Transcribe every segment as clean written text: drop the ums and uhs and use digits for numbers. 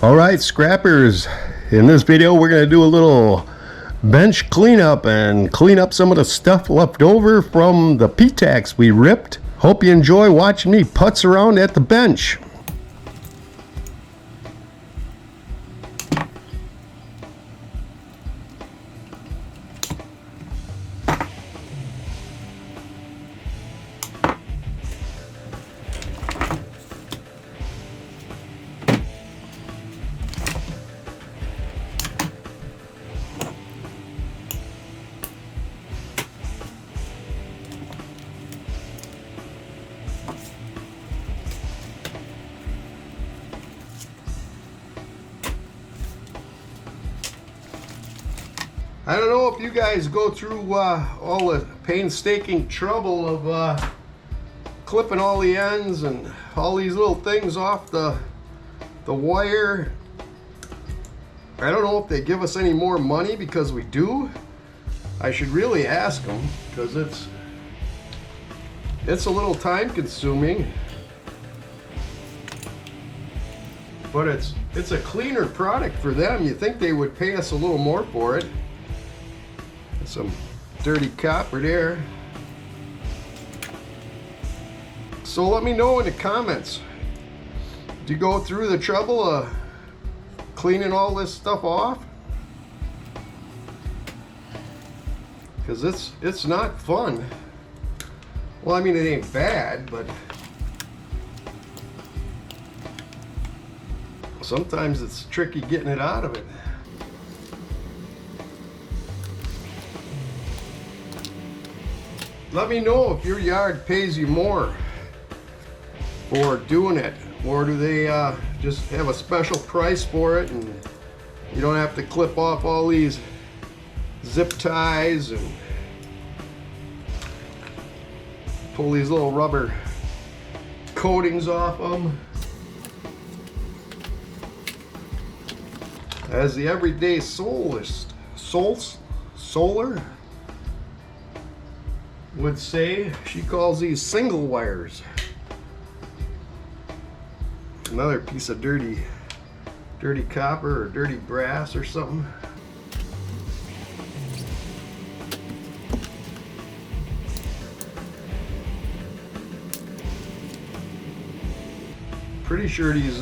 Alright, scrappers, in this video we're going to do a little bench cleanup and clean up some of the stuff left over from the P-tacks we ripped. Hope you enjoy watching me putz around at the bench. I don't know if you guys go through all the painstaking trouble of clipping all the ends and all these little things off the wire. I don't know if they give us any more money because we do. I should really ask them because it's a little time consuming. But it's a cleaner product for them. You think they would pay us a little more for it. Some dirty copper there. So let me know in the comments. Do you go through the trouble of cleaning all this stuff off? Because it's not fun. Well, I mean, it ain't bad, but sometimes it's tricky getting it out of it. Let me know if your yard pays you more for doing it, or do they just have a special price for it and you don't have to clip off all these zip ties and pull these little rubber coatings off them. As the everyday solar would say, she calls these single wires. Another piece of dirty copper or dirty brass or something. Pretty sure these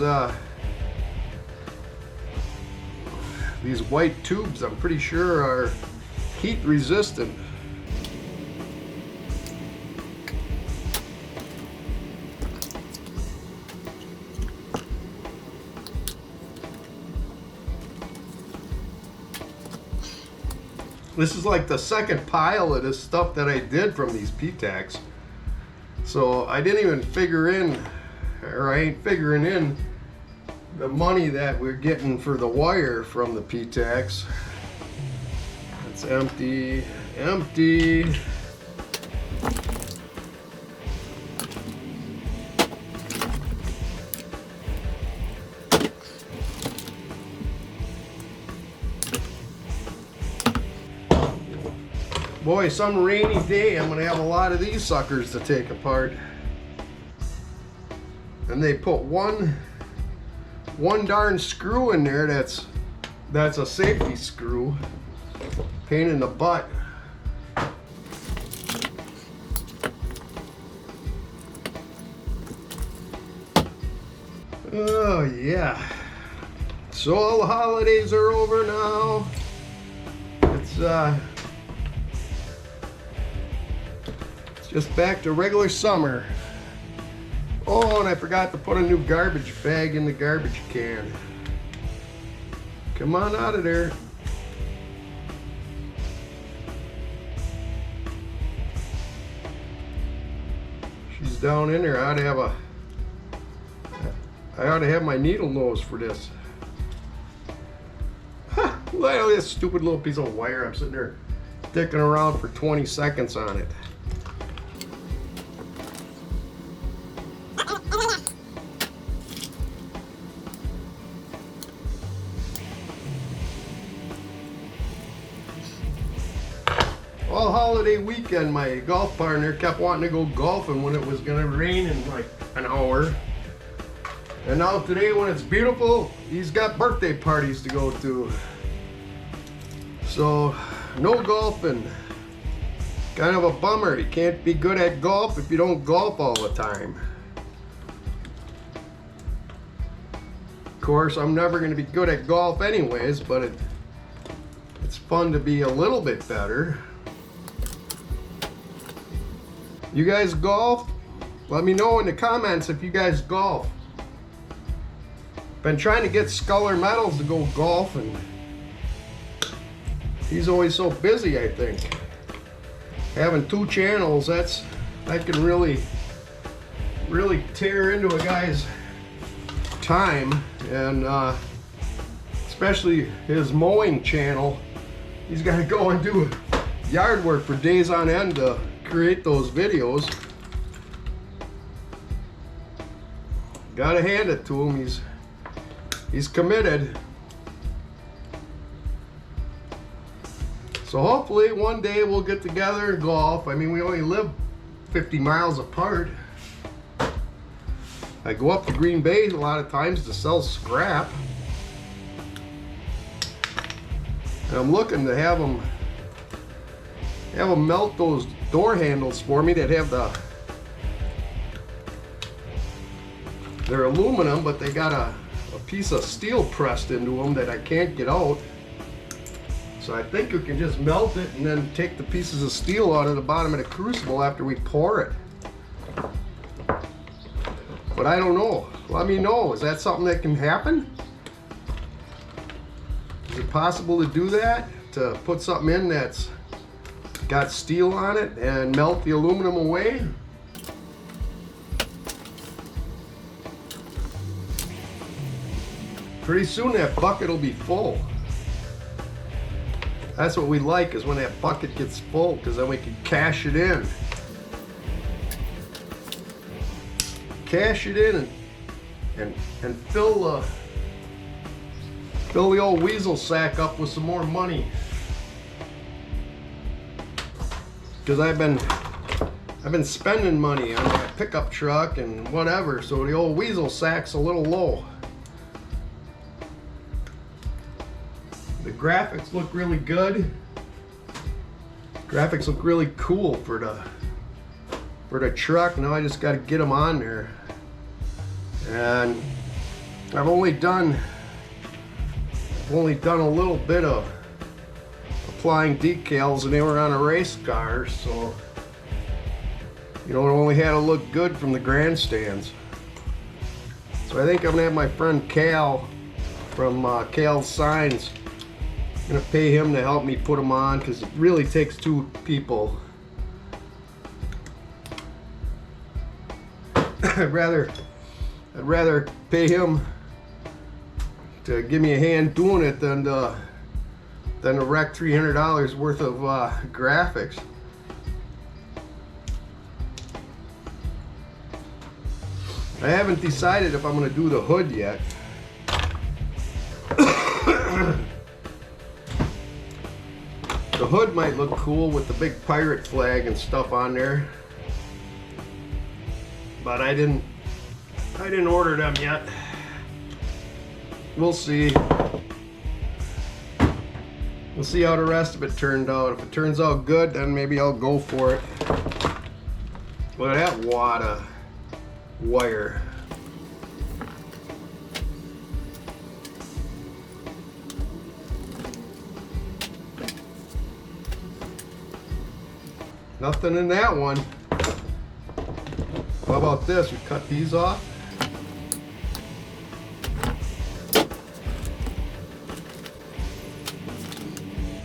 white tubes, I'm pretty sure, are heat resistant. This is like the second pile of this stuff that I did from these P-tacks. So I didn't even figure in, or I ain't figuring in the money that we're getting for the wire from the P-tacks. It's empty, empty. Boy, some rainy day I'm gonna have a lot of these suckers to take apart. And they put one darn screw in there that's a safety screw. Pain in the butt. Oh yeah. So all the holidays are over now. It's just back to regular summer. Oh, and I forgot to put a new garbage bag in the garbage can. Come on out of there. She's down in there. I ought to have my needle nose for this. Look at this stupid little piece of wire. I'm sitting there sticking around for 20 seconds on it. All holiday weekend, my golf partner kept wanting to go golfing when it was gonna rain in like an hour. And now today when it's beautiful, he's got birthday parties to go to. So no golfing. Kind of a bummer. You can't be good at golf if you don't golf all the time. Of course, I'm never going to be good at golf anyways, but it's fun to be a little bit better. You guys golf? Let me know in the comments if you guys golf. Been trying to get Sculler Metals to go golfing. He's always so busy, I think. Having 2 channels, that can really tear into a guy's time, and especially his mowing channel. He's got to go and do yard work for days on end to create those videos. Gotta hand it to him. He's committed. So hopefully one day we'll get together and golf. I mean, we only live 50 miles apart. I go up to Green Bay a lot of times to sell scrap. And I'm looking to have them melt those door handles for me that have they're aluminum, but they got a piece of steel pressed into them that I can't get out. So I think we can just melt it and then take the pieces of steel out of the bottom of the crucible after we pour it. But I don't know. Let me know. Is that something that can happen? Is it possible to do that? To put something in that's got steel on it and melt the aluminum away? Pretty soon that bucket will be full. That's what we like, is when that bucket gets full, because then we can cash it in. Cash it in and fill the old weasel sack up with some more money. Because I've been spending money on my pickup truck and whatever, so the old weasel sack's a little low. The graphics look really good. Graphics look really cool for the truck. Now I just got to get them on there. And I've only done a little bit of applying decals, and they were on a race car, so you know, it only had to look good from the grandstands. So I think I'm gonna have my friend Cal from Cal's Signs. I'm gonna pay him to help me put them on, because it really takes 2 people. I'd rather pay him to give me a hand doing it than to wreck $300 worth of graphics. I haven't decided if I'm going to do the hood yet. The hood might look cool with the big pirate flag and stuff on there, but I didn't order them yet. We'll see. We'll see how the rest of it turned out. If it turns out good, then maybe I'll go for it. Look at that wad of wire. Nothing in that one. How about this? We cut these off.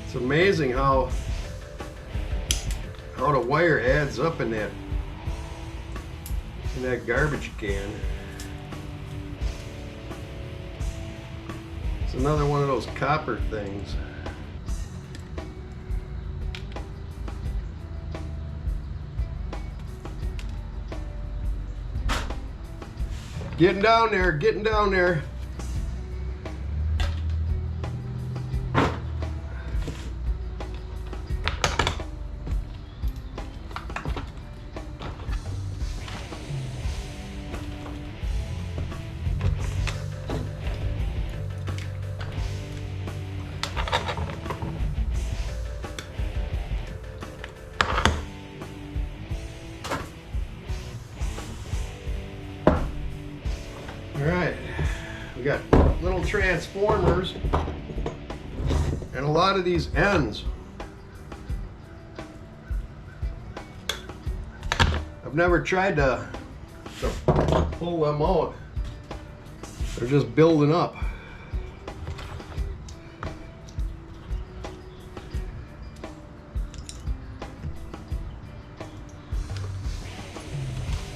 It's amazing how the wire adds up in that garbage can. It's another one of those copper things. Getting down there, getting down there. little transformers and a lot of these ends. I've never tried to pull them out. They're just building up.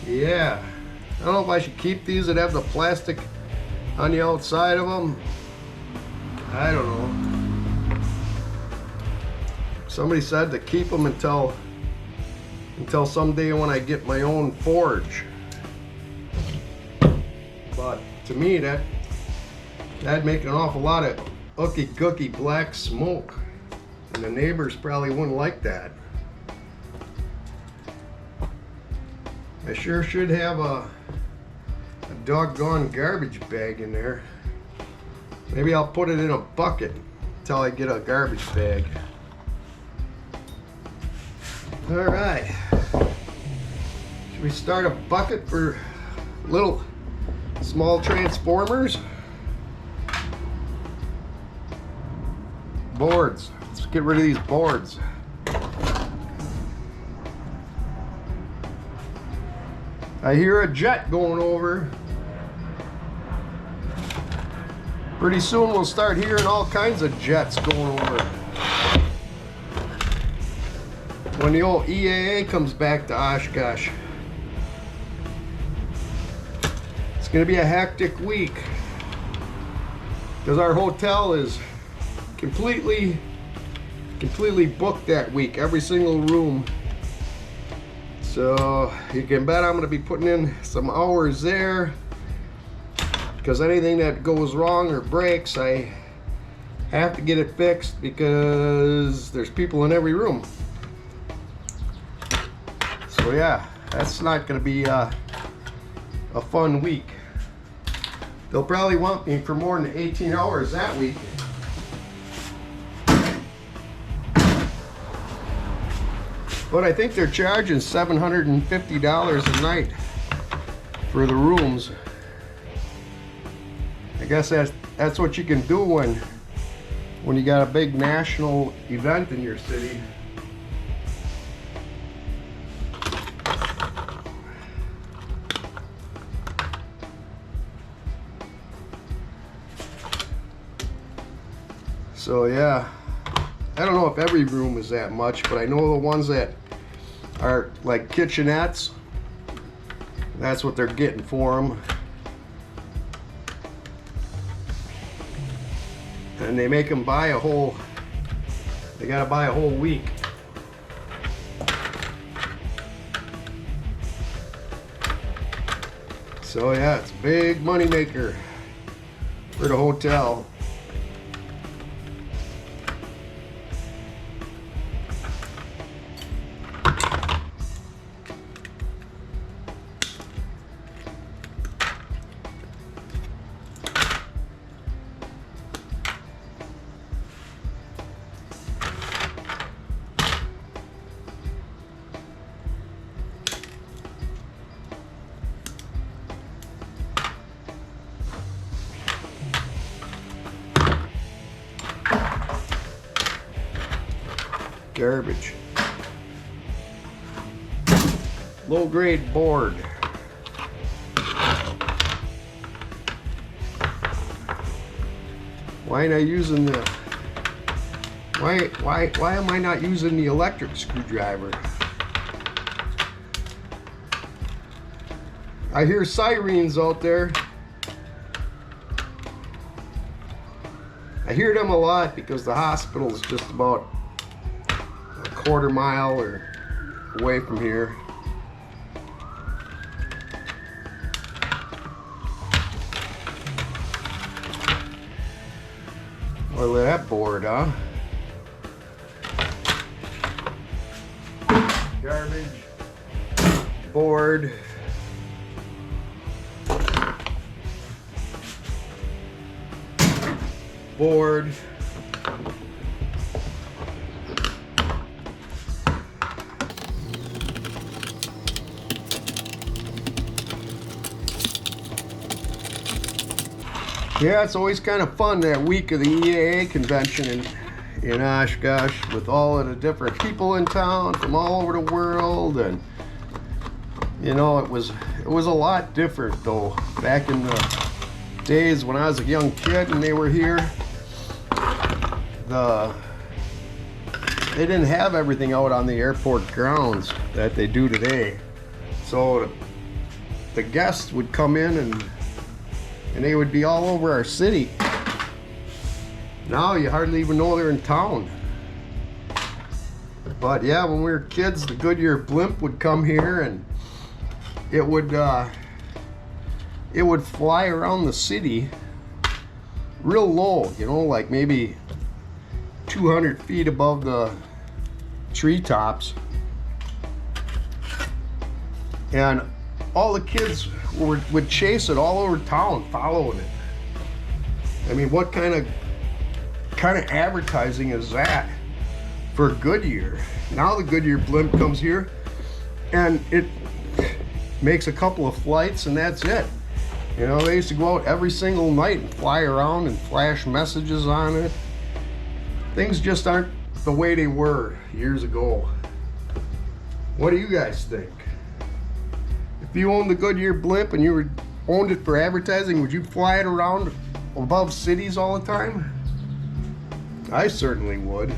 Yeah, I don't know if I should keep these that have the plastic on the outside of them. I don't know. Somebody said to keep them until someday when I get my own forge. But to me, that'd make an awful lot of ooky gooky black smoke, and the neighbors probably wouldn't like that. I sure should have a doggone garbage bag in there. Maybe I'll put it in a bucket until I get a garbage bag. All right. Should we start a bucket for little small transformers? Boards. Let's get rid of these boards. I hear a jet going over. Pretty soon we'll start hearing all kinds of jets going over. When the old EAA comes back to Oshkosh. It's gonna be a hectic week because our hotel is completely booked that week, every single room. So you can bet I'm gonna be putting in some hours there, because anything that goes wrong or breaks, I have to get it fixed because there's people in every room. So yeah, that's not gonna be a fun week. They'll probably want me for more than 18 hours that week. But I think they're charging $750 a night for the rooms. I guess that's what you can do when you got a big national event in your city. So yeah, I don't know if every room is that much, but I know the ones that are like kitchenettes, that's what they're getting for them. And they make them buy a whole, they gotta buy a whole week. So yeah, it's a big money maker for the hotel. Garbage. Low grade board. Why ain't I using the why am I not using the electric screwdriver? I hear sirens out there. I hear them a lot because the hospital is just about a quarter mile or away from here. Look at that board, huh? Garbage, board, board, Yeah, it's always kind of fun that week of the EAA convention in Oshkosh with all of the different people in town from all over the world. And you know, it was a lot different though back in the days when I was a young kid and they were here. They didn't have everything out on the airport grounds that they do today. So the guests would come in and they would be all over our city. Now you hardly even know they're in town. But yeah, when we were kids, the Goodyear blimp would come here and it would fly around the city real low, you know, like maybe 200 feet above the treetops. And all the kids would chase it all over town, following it. I mean, what kind of advertising is that for Goodyear? Now the Goodyear blimp comes here and it makes a couple of flights and that's it. You know, they used to go out every single night and fly around and flash messages on it. Things just aren't the way they were years ago. What do you guys think? If you owned the Goodyear blimp and you owned it for advertising, would you fly it around above cities all the time? I certainly would.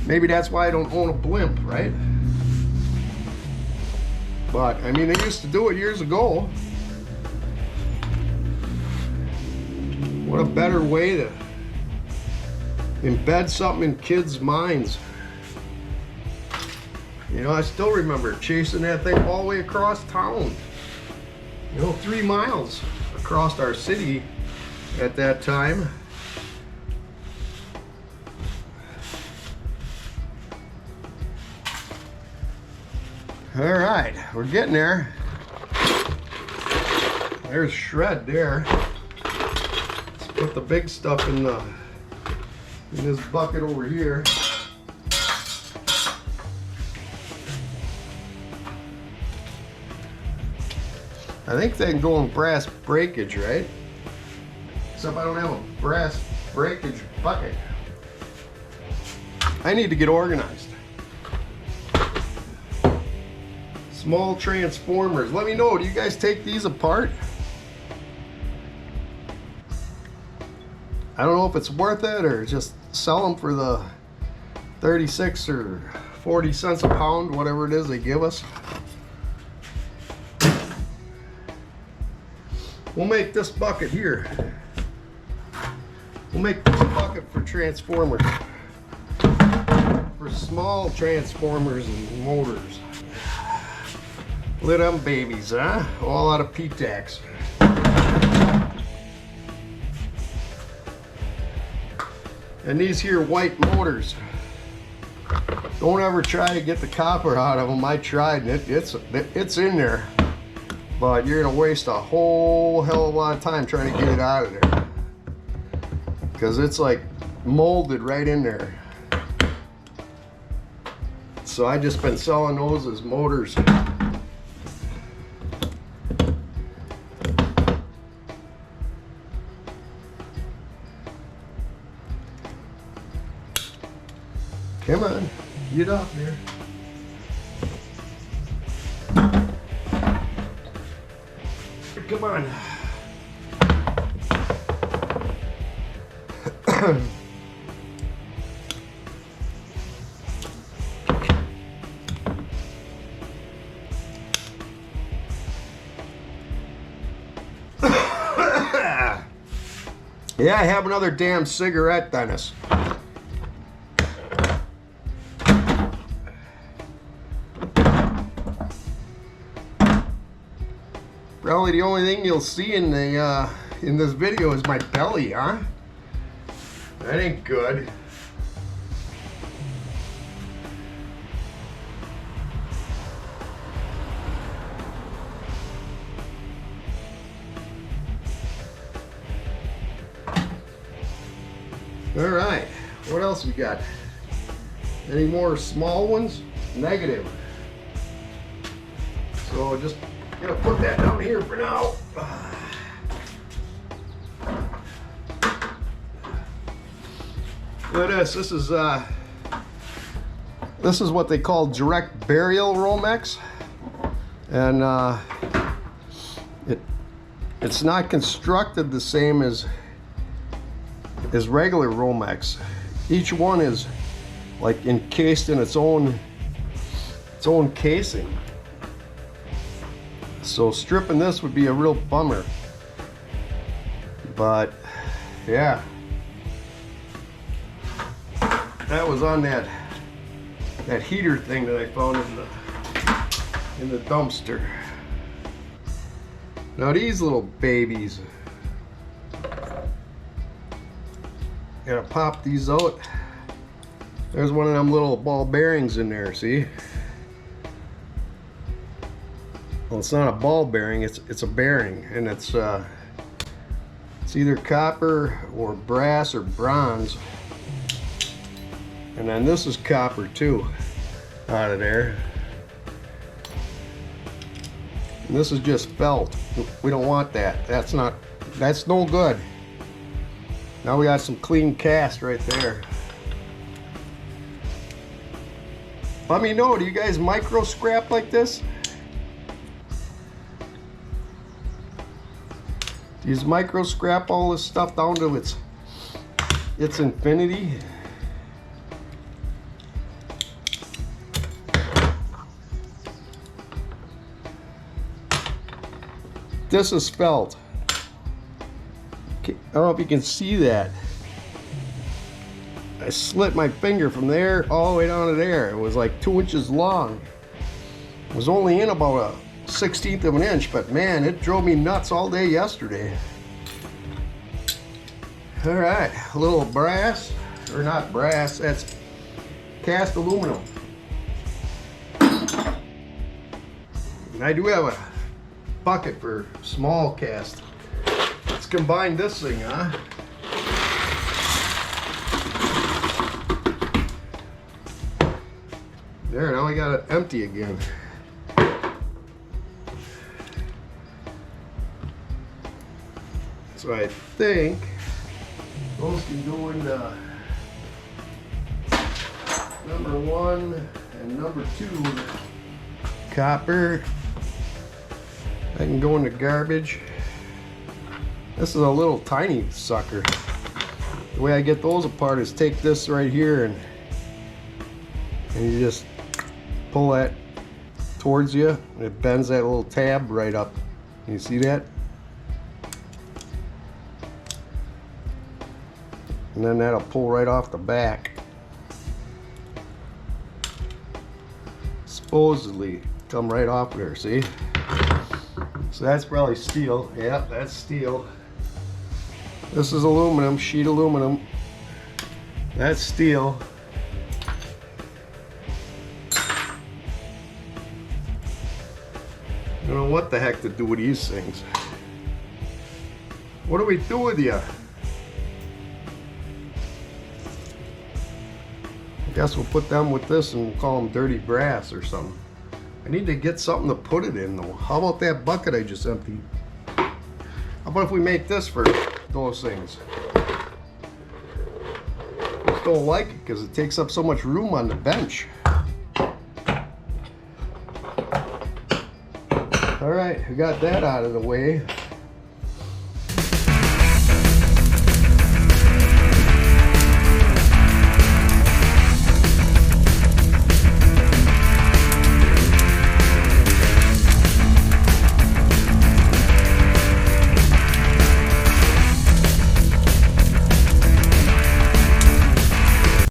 Maybe that's why I don't own a blimp, right? But I mean, they used to do it years ago. What a better way to embed something in kids' minds. You know, I still remember chasing that thing all the way across town. You know, 3 miles across our city at that time. All right, we're getting there. There's shred there. Let's put the big stuff in this bucket over here. I think they can go in brass breakage, right? Except I don't have a brass breakage bucket. I need to get organized. Small transformers. Let me know, do you guys take these apart? I don't know if it's worth it or just sell them for the 36 or 40 cents a pound, whatever it is they give us. We'll make this bucket here. We'll make this bucket for transformers. For small transformers and motors. Look at them babies, huh? All out of P-tax. And these here white motors, don't ever try to get the copper out of them. I tried and it's in there. But you're gonna waste a whole hell of a lot of time trying to get it out of there. Because it's like molded right in there. So I just been selling those as motors. Come on, get up there. Come on. Yeah, I have another damn cigarette, Dennis. Probably the only thing you'll see in this video is my belly, huh? That ain't good. All right, what else we got? Any more small ones? Negative. So just Gonna put that down here for now. Look at this. This is what they call direct burial Romex, and it's not constructed the same as regular Romex. Each one is like encased in its own casing. So stripping this would be a real bummer. But yeah, that was on that heater thing that I found in the dumpster. Now these little babies, gotta pop these out. There's one of them little ball bearings in there, see? Well, it's not a ball bearing, it's a bearing, and it's either copper or brass or bronze. And then this is copper too, out of there. And this is just felt. We don't want that. That's no good. Now we got some clean cast right there. Let me know, do you guys micro scrap like this? Do you micro scrap all this stuff down to its infinity? This is felt. I don't know if you can see that. I slit my finger from there all the way down to there. It was like 2 inches long. It was only in about a 1/16 of an inch, but man, it drove me nuts all day yesterday. All right, a little brass, or not brass, that's cast aluminum. And I do have a bucket for small cast. Let's combine this thing, huh? There, now I got it empty again. So I think those can go into number 1 and number 2 copper. I can go into garbage. This is a little tiny sucker. The way I get those apart is take this right here and you just pull that towards you, and it bends that little tab right up. Can you see that? And then that'll pull right off the back. Supposedly come right off there, see? So that's probably steel. Yeah, that's steel. This is aluminum, sheet aluminum. That's steel. I don't know what the heck to do with these things. What do we do with you? I guess we'll put them with this and we'll call them dirty brass or something. I need to get something to put it in though. How about that bucket I just emptied? How about if we make this for those things? I just don't like it because it takes up so much room on the bench. All right, we got that out of the way.